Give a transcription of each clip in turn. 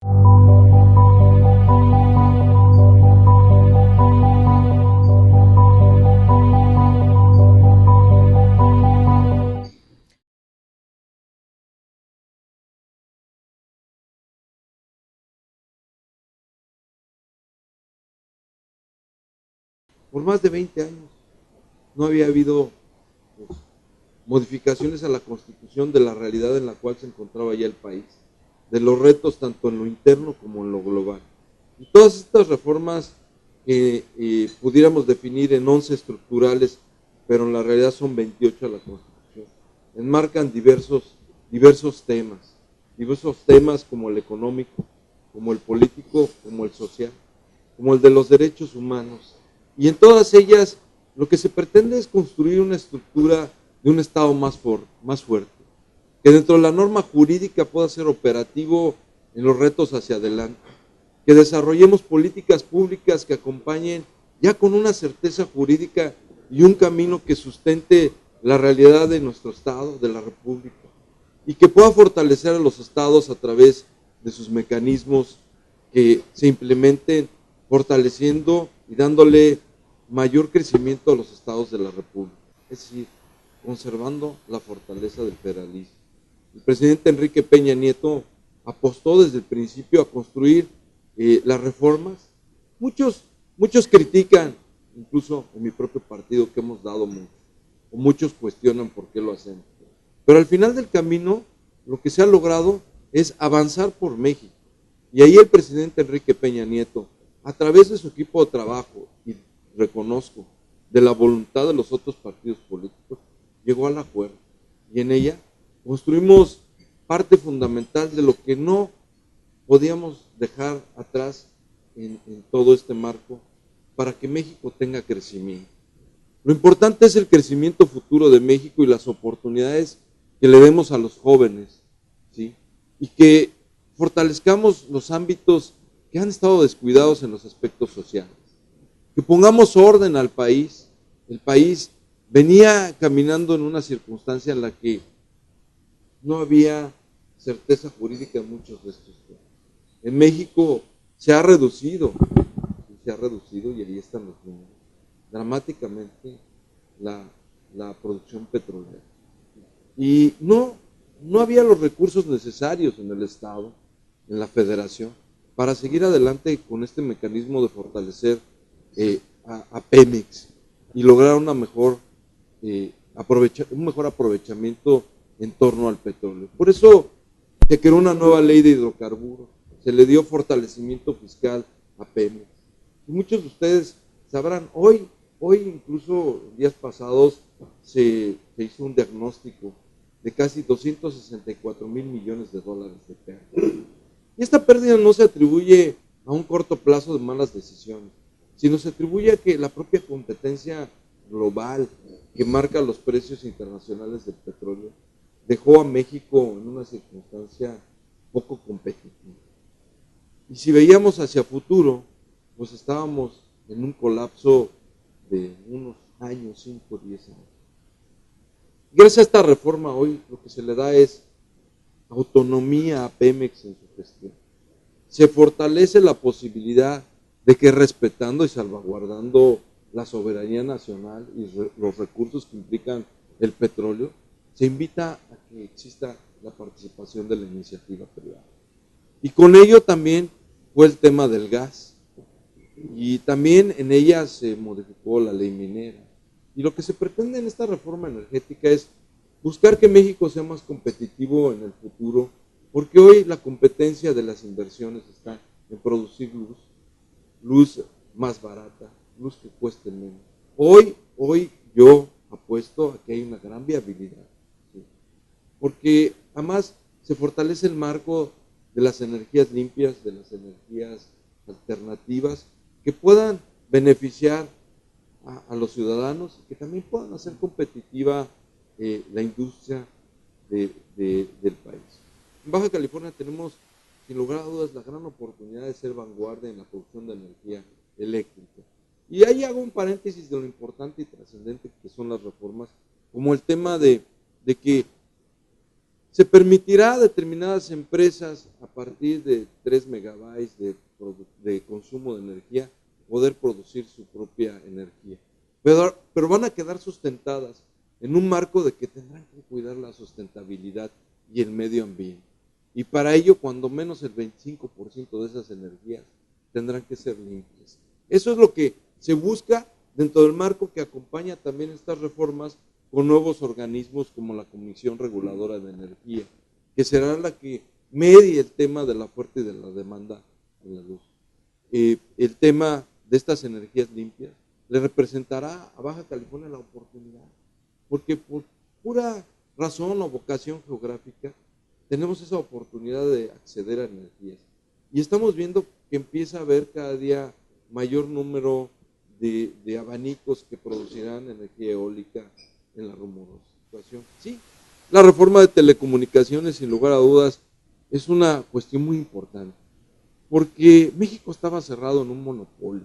Por más de 20 años no había habido pues, modificaciones a la Constitución de la realidad en la cual se encontraba ya el país, de los retos tanto en lo interno como en lo global. Y todas estas reformas que pudiéramos definir en 11 estructurales, pero en la realidad son 28 a la Constitución, enmarcan diversos temas como el económico, como el político, como el social, como el de los derechos humanos. Y en todas ellas lo que se pretende es construir una estructura de un Estado más fuerte, que dentro de la norma jurídica pueda ser operativo en los retos hacia adelante, que desarrollemos políticas públicas que acompañen ya con una certeza jurídica y un camino que sustente la realidad de nuestro Estado, de la República, y que pueda fortalecer a los Estados a través de sus mecanismos que se implementen fortaleciendo y dándole mayor crecimiento a los estados de la República, es decir, conservando la fortaleza del federalismo. El presidente Enrique Peña Nieto apostó desde el principio a construir las reformas. Muchos critican, incluso en mi propio partido, que hemos dado mucho, o muchos cuestionan por qué lo hacemos. Pero al final del camino, lo que se ha logrado es avanzar por México. Y ahí el presidente Enrique Peña Nieto, a través de su equipo de trabajo, y reconozco, de la voluntad de los otros partidos políticos, llegó al acuerdo. Y en ella construimos parte fundamental de lo que no podíamos dejar atrás en todo este marco para que México tenga crecimiento. Lo importante es el crecimiento futuro de México y las oportunidades que le demos a los jóvenes, ¿sí? Y que fortalezcamos los ámbitos que han estado descuidados en los aspectos sociales, que pongamos orden al país. El país venía caminando en una circunstancia en la que no había certeza jurídica en muchos de estos temas. En México se ha reducido y ahí están los números, dramáticamente la, la producción petrolera. Y no había los recursos necesarios en el Estado, en la Federación, para seguir adelante con este mecanismo de fortalecer a Pemex y lograr un mejor aprovechamiento en torno al petróleo. Por eso se creó una nueva ley de hidrocarburos, se le dio fortalecimiento fiscal a Pemex. Y muchos de ustedes sabrán, hoy incluso días pasados se hizo un diagnóstico de casi 264,000 millones de dólares de pérdida. Y esta pérdida no se atribuye a un corto plazo de malas decisiones, sino se atribuye a que la propia competencia global que marca los precios internacionales del petróleo dejó a México en una circunstancia poco competitiva. Y si veíamos hacia futuro, pues estábamos en un colapso de unos años, 5 o 10 años. Gracias a esta reforma hoy lo que se le da es autonomía a Pemex en su gestión. Se fortalece la posibilidad de que respetando y salvaguardando la soberanía nacional y los recursos que implican el petróleo, se invita a que exista la participación de la iniciativa privada. Y con ello también fue el tema del gas. Y también en ella se modificó la ley minera. Y lo que se pretende en esta reforma energética es buscar que México sea más competitivo en el futuro, porque hoy la competencia de las inversiones está en producir luz más barata, luz que cueste menos. Hoy yo apuesto a que hay una gran viabilidad, ¿sí? Porque además se fortalece el marco de las energías limpias, de las energías alternativas, que puedan beneficiar a los ciudadanos y que también puedan hacer competitiva la industria del país. En Baja California tenemos, sin lugar a dudas, la gran oportunidad de ser vanguardia en la producción de energía eléctrica. Y ahí hago un paréntesis de lo importante y trascendente que son las reformas, como el tema de que Se permitirá a determinadas empresas a partir de 3 megabytes de consumo de energía poder producir su propia energía, pero van a quedar sustentadas en un marco de que tendrán que cuidar la sustentabilidad y el medio ambiente. Y para ello, cuando menos el 25% de esas energías tendrán que ser limpias. Eso es lo que se busca dentro del marco que acompaña también estas reformas con nuevos organismos como la Comisión Reguladora de Energía, que será la que medie el tema de la oferta y de la demanda en la luz. El tema de estas energías limpias le representará a Baja California la oportunidad, porque por pura razón o vocación geográfica tenemos esa oportunidad de acceder a energías. Y estamos viendo que empieza a haber cada día mayor número de abanicos que producirán energía eólica en la rumorosa situación. Sí, la reforma de telecomunicaciones, sin lugar a dudas, es una cuestión muy importante, porque México estaba cerrado en un monopolio,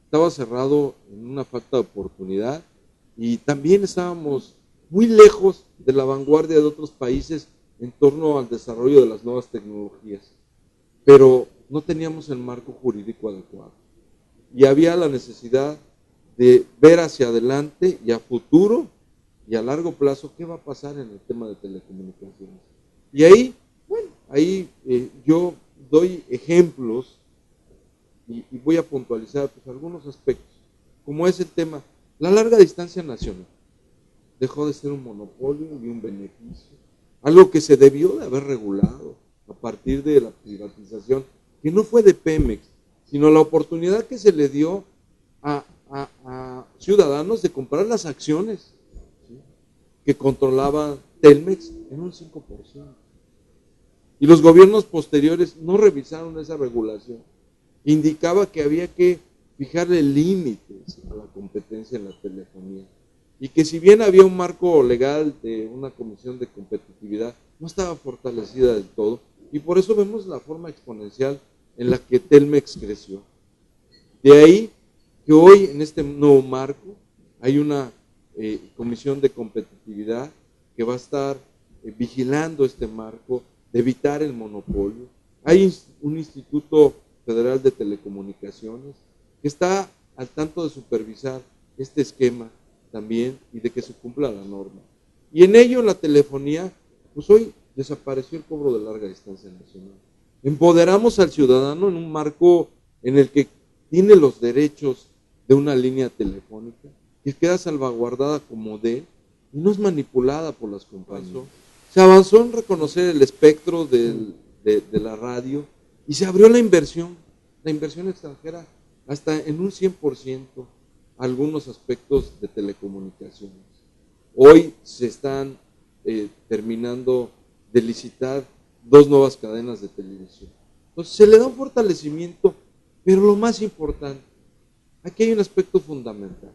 estaba cerrado en una falta de oportunidad y también estábamos muy lejos de la vanguardia de otros países en torno al desarrollo de las nuevas tecnologías, pero no teníamos el marco jurídico adecuado y había la necesidad de ver hacia adelante y a futuro y a largo plazo qué va a pasar en el tema de telecomunicaciones. Y ahí, bueno, yo doy ejemplos y voy a puntualizar pues, algunos aspectos, como es el tema, la larga distancia nacional dejó de ser un monopolio y un beneficio, algo que se debió de haber regulado a partir de la privatización, que no fue de Pemex, sino la oportunidad que se le dio a ciudadanos de comprar las acciones, ¿sí?, que controlaba Telmex en un 5%. Y los gobiernos posteriores no revisaron esa regulación. Indicaba que había que fijarle límites a la competencia en la telefonía. Y que si bien había un marco legal de una comisión de competitividad, no estaba fortalecida del todo. Y por eso vemos la forma exponencial en la que Telmex creció. De ahí que hoy en este nuevo marco hay una comisión de competitividad que va a estar vigilando este marco, de evitar el monopolio. Hay un Instituto Federal de Telecomunicaciones que está al tanto de supervisar este esquema también y de que se cumpla la norma. Y en ello, en la telefonía, pues hoy desapareció el cobro de larga distancia nacional. Empoderamos al ciudadano en un marco en el que tiene los derechos de una línea telefónica que queda salvaguardada como de él y no es manipulada por las compañías. Se avanzó en reconocer el espectro de la radio y se abrió la inversión extranjera hasta en un 100% algunos aspectos de telecomunicaciones. Hoy se están terminando de licitar 2 nuevas cadenas de televisión. Entonces se le da un fortalecimiento, pero lo más importante, aquí hay un aspecto fundamental,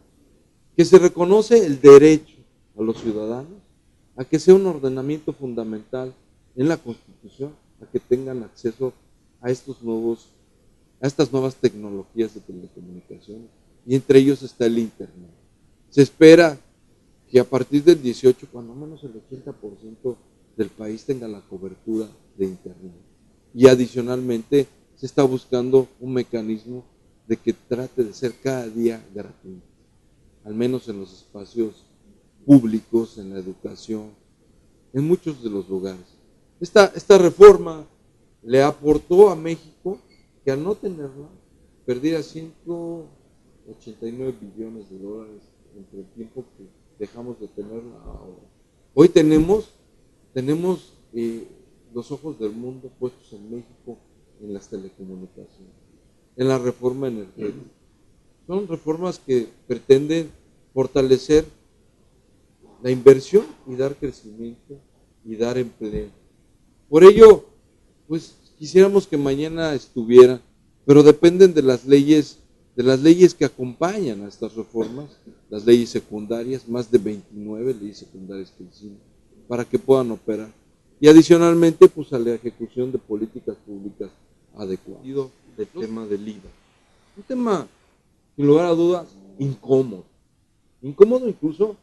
que se reconoce el derecho a los ciudadanos a que sea un ordenamiento fundamental en la Constitución, a que tengan acceso a estas nuevas tecnologías de telecomunicaciones, y entre ellos está el Internet. Se espera que a partir del 18, cuando menos el 80% del país tenga la cobertura de Internet. Y adicionalmente se está buscando un mecanismo de que trate de ser cada día gratuito, al menos en los espacios públicos, en la educación, en muchos de los lugares. Esta reforma le aportó a México que al no tenerla, perdiera 189 billones de dólares entre el tiempo que dejamos de tenerla ahora. Hoy tenemos los ojos del mundo puestos en México, en las telecomunicaciones, en la reforma energética. Son reformas que pretenden fortalecer la inversión y dar crecimiento y dar empleo. Por ello, pues quisiéramos que mañana estuviera, pero dependen de las leyes que acompañan a estas reformas, las leyes secundarias, más de 29 leyes secundarias que hicimos, para que puedan operar. Y adicionalmente, pues a la ejecución de políticas públicas adecuadas. Del tema del IVA. Un tema, sin lugar a dudas, incómodo. Incómodo incluso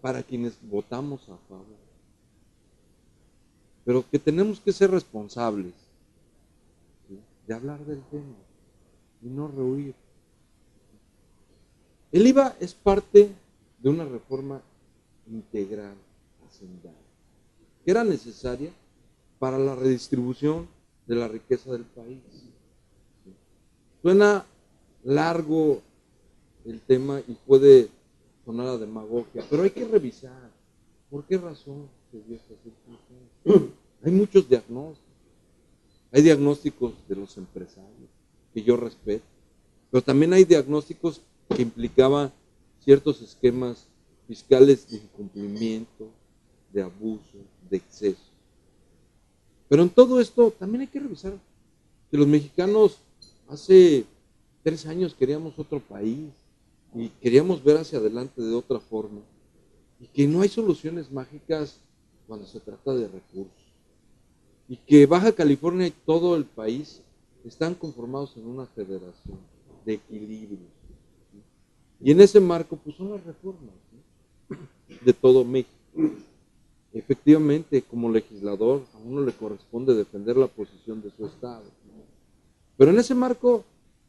para quienes votamos a favor. pero que tenemos que ser responsables, ¿sí?, de hablar del tema y no rehuir. El IVA es parte de una reforma integral hacendaria que era necesaria para la redistribución de la riqueza del país. ¿Sí? Suena largo el tema y puede sonar a demagogia, pero hay que revisar por qué razón se dio esta circunstancia. Hay muchos diagnósticos. Hay diagnósticos de los empresarios, que yo respeto, pero también hay diagnósticos que implicaban ciertos esquemas fiscales de incumplimiento, de abuso, de exceso. Pero en todo esto también hay que revisar que los mexicanos hace 3 años queríamos otro país y queríamos ver hacia adelante de otra forma, y que no hay soluciones mágicas cuando se trata de recursos, y que Baja California y todo el país están conformados en una federación de equilibrio, ¿sí? Y en ese marco pues son las reformas, ¿sí?, de todo México. Efectivamente, como legislador, a uno le corresponde defender la posición de su estado, ¿no? Pero en ese marco,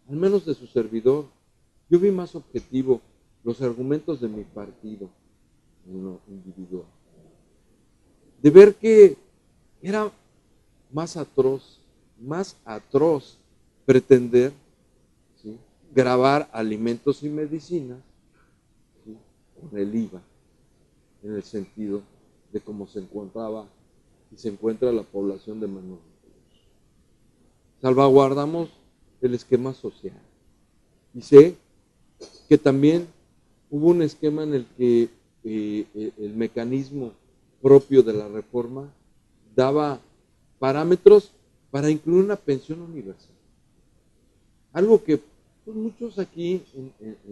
al menos de su servidor, yo vi más objetivo los argumentos de mi partido en lo individual, de ver que era más atroz pretender, ¿sí?, gravar alimentos y medicinas, ¿sí?, con el IVA, en el sentido de cómo se encontraba y se encuentra la población de menor recursos. Salvaguardamos el esquema social, y sé que también hubo un esquema en el que el mecanismo propio de la reforma daba parámetros para incluir una pensión universal. Algo que pues, muchos aquí en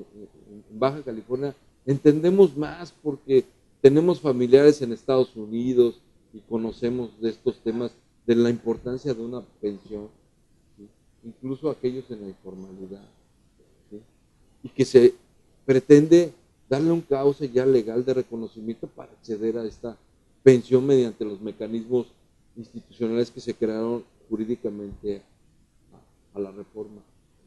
Baja California entendemos más porque tenemos familiares en Estados Unidos y conocemos de estos temas, de la importancia de una pensión, ¿sí?, incluso aquellos en la informalidad, ¿sí?, y que se pretende darle un cauce ya legal de reconocimiento para acceder a esta pensión mediante los mecanismos institucionales que se crearon jurídicamente a la reforma.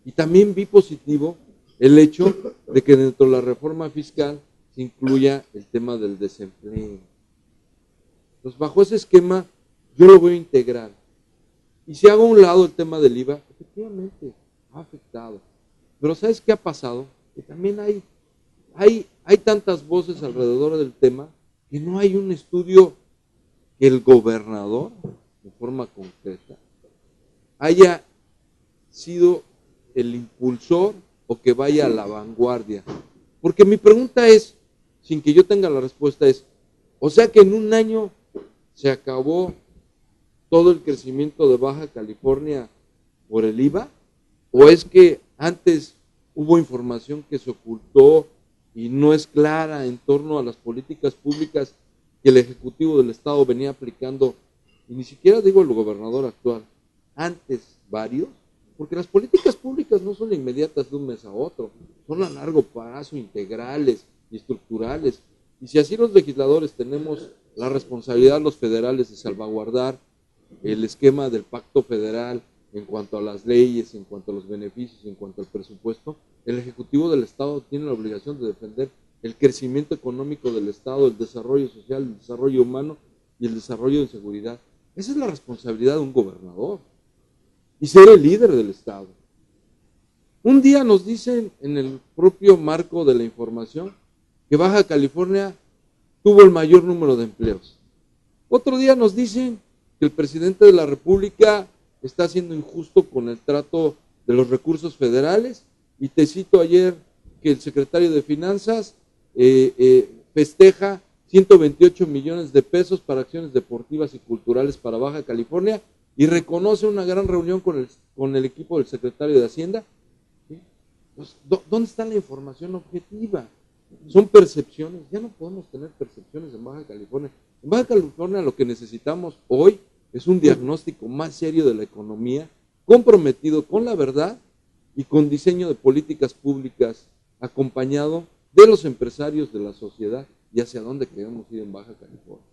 Y también vi positivo el hecho de que dentro de la reforma fiscal se incluya el tema del desempleo. Entonces, bajo ese esquema, yo lo voy a integrar. Y si hago a un lado el tema del IVA, efectivamente ha afectado. Pero ¿sabes qué ha pasado? Que también hay tantas voces alrededor del tema que no hay un estudio que el gobernador, de forma concreta, haya sido el impulsor o que vaya a la vanguardia. Porque mi pregunta es, sin que yo tenga la respuesta, es, o sea que en un año se acabó todo el crecimiento de Baja California por el IVA, o es que antes hubo información que se ocultó y no es clara en torno a las políticas públicas que el Ejecutivo del Estado venía aplicando, y ni siquiera digo el gobernador actual, antes varios, porque las políticas públicas no son inmediatas de un mes a otro, son a largo plazo, integrales y estructurales, y si así los legisladores tenemos la responsabilidad, los federales, de salvaguardar el esquema del pacto federal en cuanto a las leyes, en cuanto a los beneficios, en cuanto al presupuesto, el Ejecutivo del Estado tiene la obligación de defender el crecimiento económico del Estado, el desarrollo social, el desarrollo humano y el desarrollo de seguridad. Esa es la responsabilidad de un gobernador y ser el líder del Estado. Un día nos dicen en el propio marco de la información que Baja California tuvo el mayor número de empleos. Otro día nos dicen que el presidente de la República está siendo injusto con el trato de los recursos federales, y te cito ayer que el secretario de Finanzas festeja 128 millones de pesos para acciones deportivas y culturales para Baja California y reconoce una gran reunión con el equipo del secretario de Hacienda. ¿Sí? Pues, ¿dónde está la información objetiva? Son percepciones, ya no podemos tener percepciones en Baja California. En Baja California lo que necesitamos hoy es un diagnóstico más serio de la economía, comprometido con la verdad y con diseño de políticas públicas, acompañado de los empresarios, de la sociedad y hacia dónde queremos ir en Baja California.